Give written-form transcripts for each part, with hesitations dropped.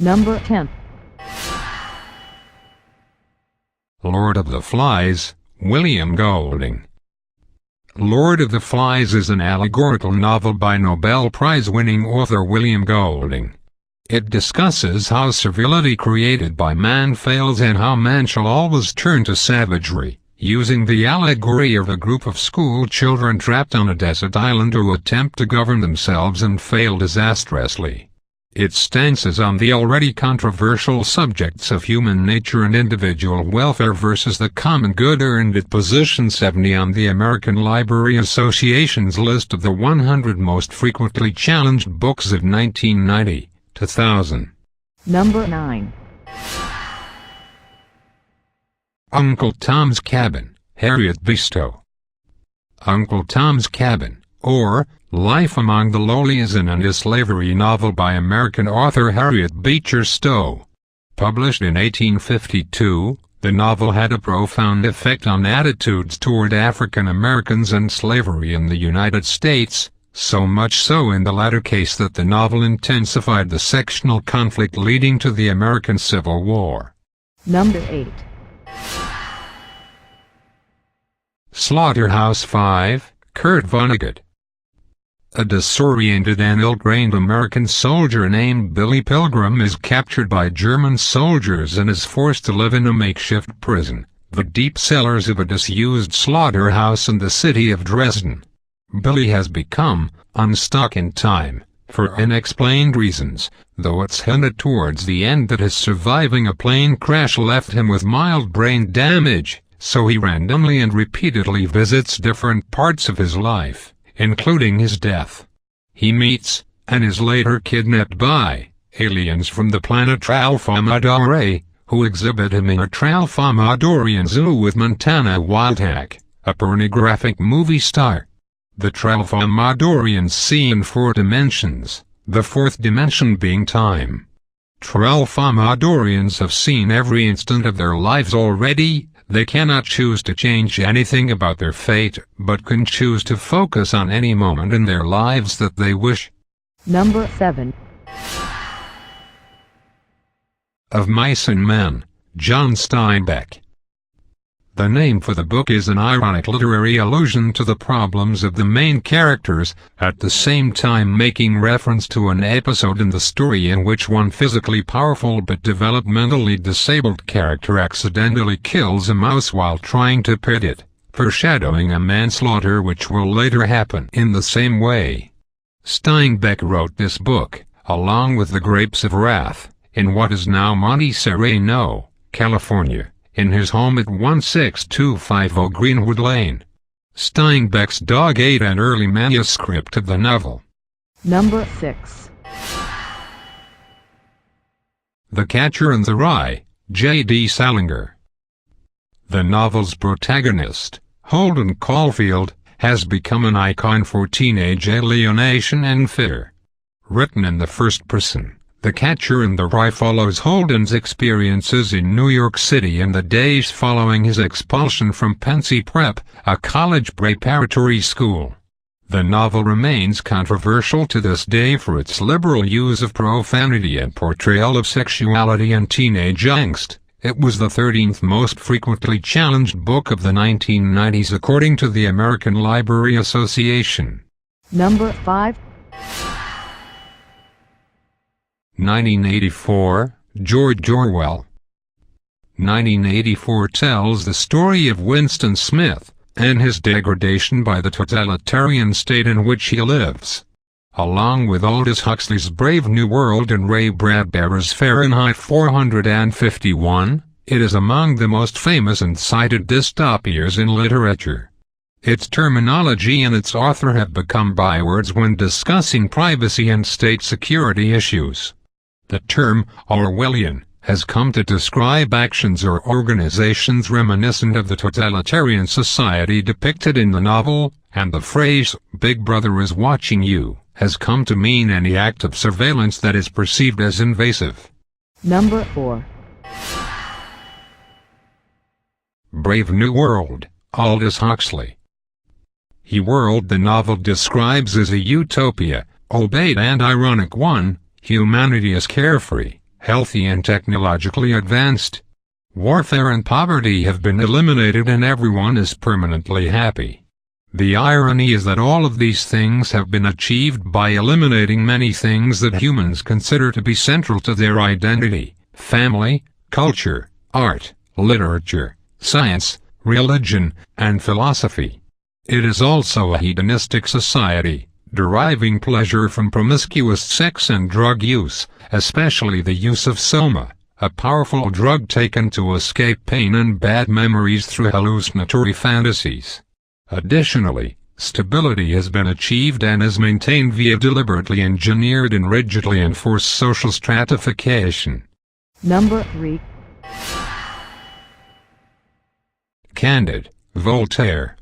Number 10. Lord of the Flies, William Golding. Lord of the Flies is an allegorical novel by Nobel Prize-winning author William Golding. It discusses how servility created by man fails and how man shall always turn to savagery, using the allegory of a group of school children trapped on a desert island who attempt to govern themselves and fail disastrously. Its stance is on the already controversial subjects of human nature and individual welfare versus the common good earned it position 70 on the American Library Association's list of the 100 most frequently challenged books of 1990, 2000. Number 9. Uncle Tom's Cabin, Harriet B. Stowe. Uncle Tom's Cabin, or Life Among the Lowly, is an anti-slavery novel by American author Harriet Beecher Stowe. Published in 1852, the novel had a profound effect on attitudes toward African Americans and slavery in the United States, so much so in the latter case that the novel intensified the sectional conflict leading to the American Civil War. Number 8. Slaughterhouse-Five, Kurt Vonnegut. A disoriented and ill-trained American soldier named Billy Pilgrim is captured by German soldiers and is forced to live in a makeshift prison, the deep cellars of a disused slaughterhouse in the city of Dresden. Billy has become unstuck in time, for unexplained reasons, though it's hinted towards the end that his surviving a plane crash left him with mild brain damage, so he randomly and repeatedly visits different parts of his life, including his death. He meets, and is later kidnapped by, aliens from the planet Tralfamadore, who exhibit him in a Tralfamadorian zoo with Montana Wildhack, a pornographic movie star. The Tralfamadorians see in 4 dimensions, the fourth dimension being time. Tralfamadorians have seen every instant of their lives already. They cannot choose to change anything about their fate, but can choose to focus on any moment in their lives that they wish. Number 7. Of Mice and Men, John Steinbeck. The name for the book is an ironic literary allusion to the problems of the main characters, at the same time making reference to an episode in the story in which one physically powerful but developmentally disabled character accidentally kills a mouse while trying to pet it, foreshadowing a manslaughter which will later happen in the same way. Steinbeck wrote this book, along with The Grapes of Wrath, in what is now Monte Sereno, California, in his home at 16250 Greenwood Lane. Steinbeck's dog ate an early manuscript of the novel. Number 6. The Catcher in the Rye, J.D. Salinger. The novel's protagonist, Holden Caulfield, has become an icon for teenage alienation and fear. Written in the first person, The Catcher in the Rye follows Holden's experiences in New York City in the days following his expulsion from Pensy Prep, a college preparatory school. The novel remains controversial to this day for its liberal use of profanity and portrayal of sexuality and teenage angst. It was the 13th most frequently challenged book of the 1990s according to the American Library Association. Number 5. 1984, George Orwell. 1984 tells the story of Winston Smith, and his degradation by the totalitarian state in which he lives. Along with Aldous Huxley's Brave New World and Ray Bradbury's Fahrenheit 451, it is among the most famous and cited dystopias in literature. Its terminology and its author have become bywords when discussing privacy and state security issues. The term Orwellian has come to describe actions or organizations reminiscent of the totalitarian society depicted in the novel, and the phrase, "Big Brother is watching you," has come to mean any act of surveillance that is perceived as invasive. Number 4. Brave New World, Aldous Huxley. He World the novel describes as a utopia, albeit an ironic one. Humanity is carefree, healthy and technologically advanced. Warfare and poverty have been eliminated and everyone is permanently happy. The irony is that all of these things have been achieved by eliminating many things that humans consider to be central to their identity: family, culture, art, literature, science, religion, and philosophy. It is also a hedonistic society, deriving pleasure from promiscuous sex and drug use, especially the use of soma, a powerful drug taken to escape pain and bad memories through hallucinatory fantasies. Additionally, stability has been achieved and is maintained via deliberately engineered and rigidly enforced social stratification. Number 3. Candid Voltaire.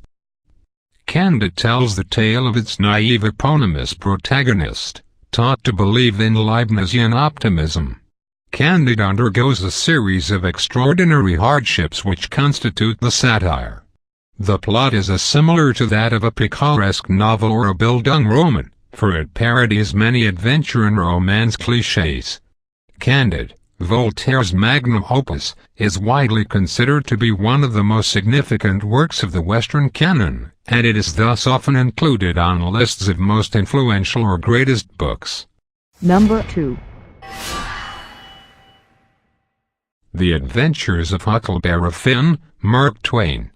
Candid tells the tale of its naive eponymous protagonist, taught to believe in Leibnizian optimism. Candide undergoes a series of extraordinary hardships which constitute the satire. The plot is as similar to that of a picaresque novel or a Bildungsroman, for it parodies many adventure and romance cliches. Candid, Voltaire's magnum opus, is widely considered to be one of the most significant works of the Western canon, and it is thus often included on lists of most influential or greatest books. Number 2. The Adventures of Huckleberry Finn, Mark Twain.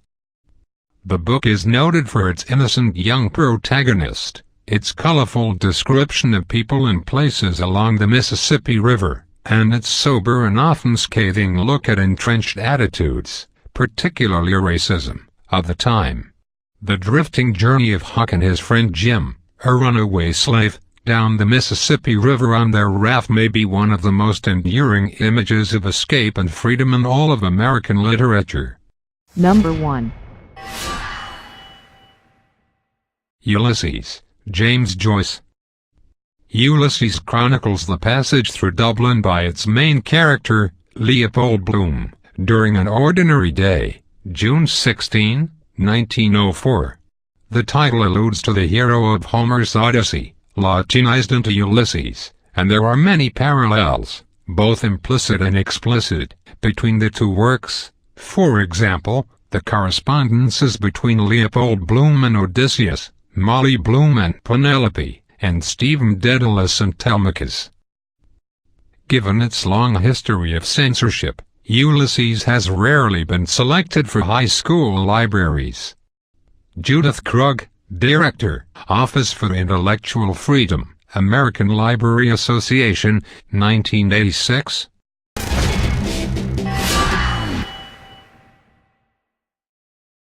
The book is noted for its innocent young protagonist, its colorful description of people and places along the Mississippi River, and its sober and often scathing look at entrenched attitudes, particularly racism, of the time. The drifting journey of Huck and his friend Jim, a runaway slave, down the Mississippi River on their raft may be one of the most enduring images of escape and freedom in all of American literature. Number 1. Ulysses, James Joyce. Ulysses chronicles the passage through Dublin by its main character, Leopold Bloom, during an ordinary day, June 16, 1904. The title alludes to the hero of Homer's Odyssey, Latinized into Ulysses, and there are many parallels, both implicit and explicit, between the two works. For example, the correspondences between Leopold Bloom and Odysseus, Molly Bloom and Penelope, and Stephen Dedalus and Telemachus. Given its long history of censorship, Ulysses has rarely been selected for high school libraries. Judith Krug, Director, Office for Intellectual Freedom, American Library Association, 1986.